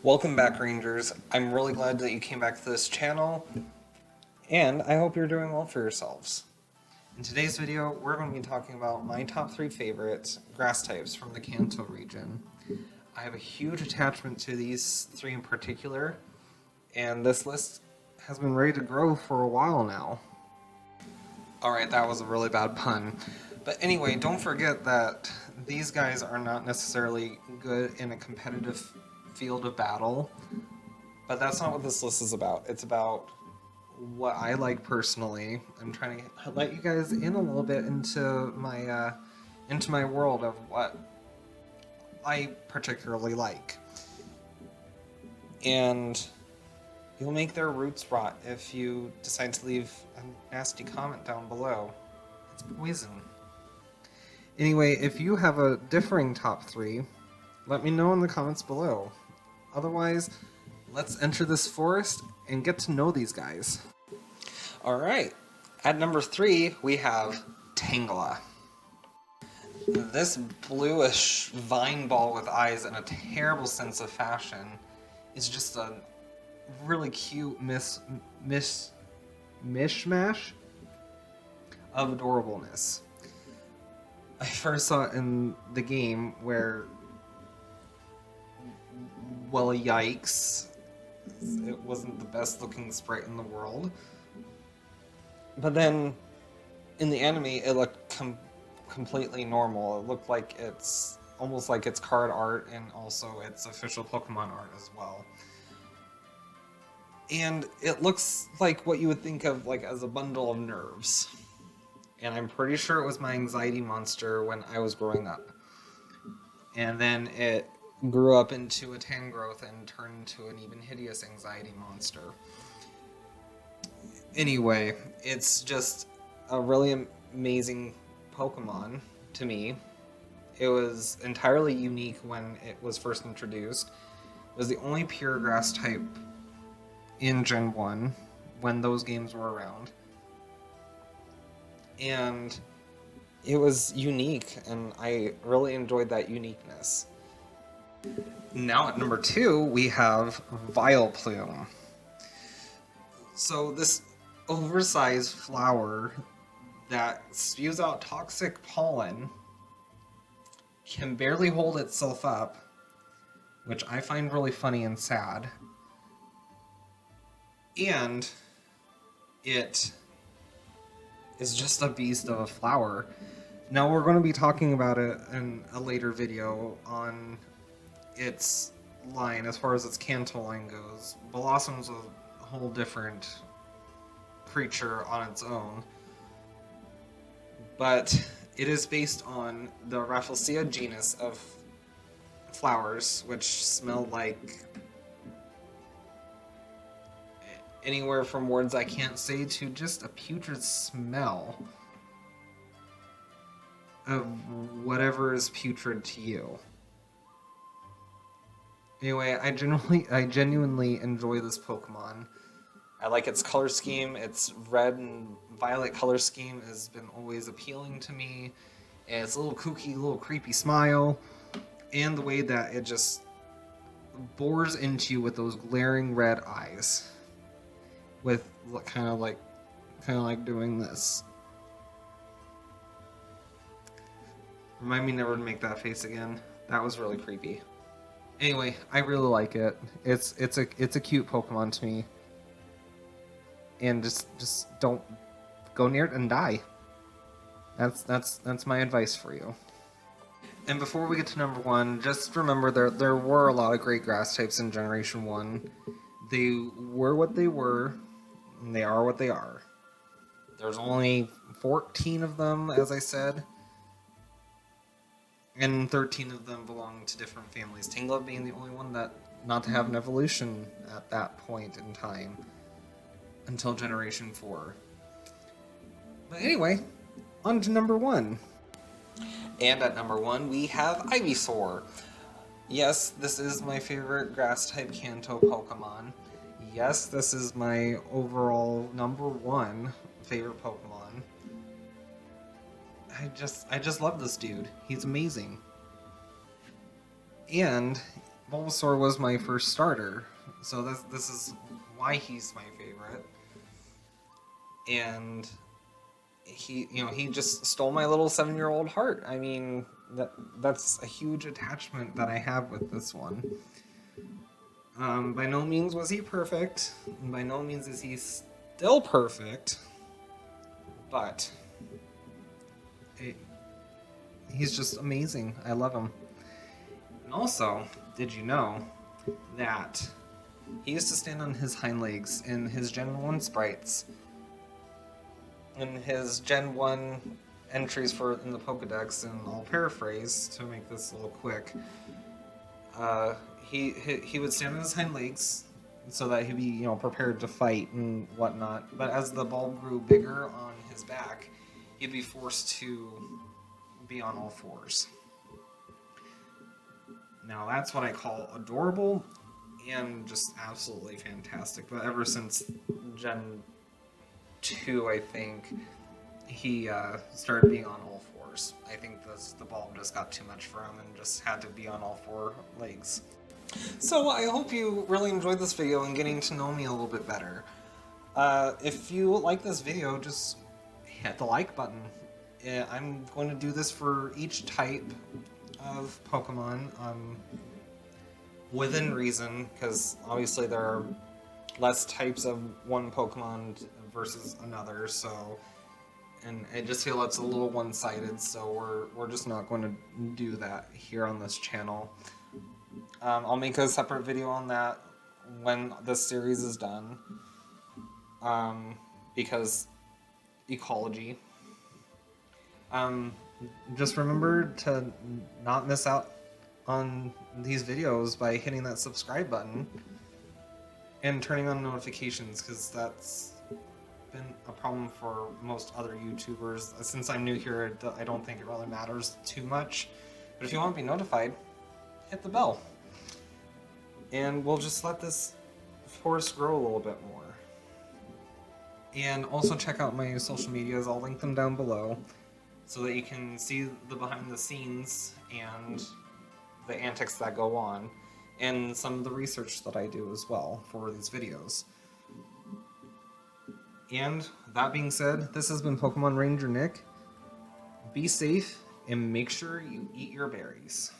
Welcome back, Rangers. I'm really glad that you came back to this channel, and I hope you're doing well for yourselves. In today's video, we're going to be talking about my top 3 favorite grass types from the Kanto region. I have a huge attachment to these 3 in particular, and this list has been ready to grow for a while now. Alright, that was a really bad pun. But anyway, don't forget that these guys are not necessarily good in a competitive field of battle, but that's not what this list is about. It's about what I like personally. I'm trying to let you guys in a little bit into my world of what I particularly like. And you'll make their roots rot if you decide to leave a nasty comment down below. It's poison. Anyway, if you have a differing top 3, let me know in the comments below. Otherwise, let's enter this forest and get to know these guys. Alright, at number 3, we have Tangela. This bluish vine ball with eyes and a terrible sense of fashion is just a really cute mishmash of adorableness. I first saw it in the game where, well, yikes, it wasn't the best looking sprite in the world. But then in the anime, it looked completely normal. It looked like it's almost like it's card art, and also it's official Pokemon art as well. And it looks like what you would think of like as a bundle of nerves. And I'm pretty sure it was my anxiety monster when I was growing up. And then it grew up into a Tangrowth and turned into an even hideous anxiety monster. Anyway, it's just a really amazing Pokemon to me. It was entirely unique when it was first introduced. It was the only pure grass type in Gen 1 when those games were around. And it was unique, and I really enjoyed that uniqueness. Now at number 2, we have Vileplume. So this oversized flower that spews out toxic pollen can barely hold itself up, which I find really funny and sad. And it is just a beast of a flower. Now we're going to be talking about it in a later video on its line, as far as its Kanto line goes. Blossom's a whole different creature on its own. But it is based on the Rafflesia genus of flowers, which smell like anywhere from words I can't say to just a putrid smell of whatever is putrid to you. Anyway, I genuinely enjoy this Pokemon. I like its color scheme. Its red and violet color scheme has been always appealing to me. And its little kooky, little creepy smile, and the way that it just bores into you with those glaring red eyes, with kind of like doing this. Remind me never to make that face again. That was really creepy. Anyway, I really like it. It's a cute Pokemon to me. And just don't go near it and die. That's my advice for you. And before we get to number 1, just remember there were a lot of great grass types in Generation 1. They were what they were, and they are what they are. There's only 14 of them, as I said, and 13 of them belong to different families. Tangela being the only one not to have an evolution at that point in time, until Generation 4. But anyway, on to number 1. And at number 1, we have Ivysaur. Yes, this is my favorite grass-type Kanto Pokemon. Yes, this is my overall number 1 favorite Pokemon. I just love this dude. He's amazing. And Bulbasaur was my first starter, so this is why he's my favorite. And he just stole my little 7-year-old heart. I mean, that's a huge attachment that I have with this one. By no means was he perfect, and by no means is he still perfect, but he's just amazing. I love him. And also, did you know that he used to stand on his hind legs in his Gen 1 sprites? In his Gen 1 entries in the Pokedex, and I'll paraphrase to make this a little quick, he would stand on his hind legs so that he'd be prepared to fight and whatnot. But as the bulb grew bigger on his back, he'd be forced to be on all fours. Now that's what I call adorable and just absolutely fantastic. But ever since Gen 2, I think, he started being on all fours. I think the bulb just got too much for him and just had to be on all four legs. So I hope you really enjoyed this video and getting to know me a little bit better. If you like this video, just hit the like button. I'm going to do this for each type of Pokemon, within reason, because obviously there are less types of one Pokemon versus another, so, and I just feel it's a little one-sided, so we're just not going to do that here on this channel. I'll make a separate video on that when this series is done, because ecology. Just remember to not miss out on these videos by hitting that subscribe button and turning on notifications, because that's been a problem for most other YouTubers. Since I'm new here, I don't think it really matters too much. But if you want to be notified, hit the bell. And we'll just let this forest grow a little bit more. And also check out my social medias. I'll link them down below so that you can see the behind the scenes and the antics that go on, and some of the research that I do as well for these videos. And that being said, this has been Pokemon Ranger Nick. Be safe and make sure you eat your berries.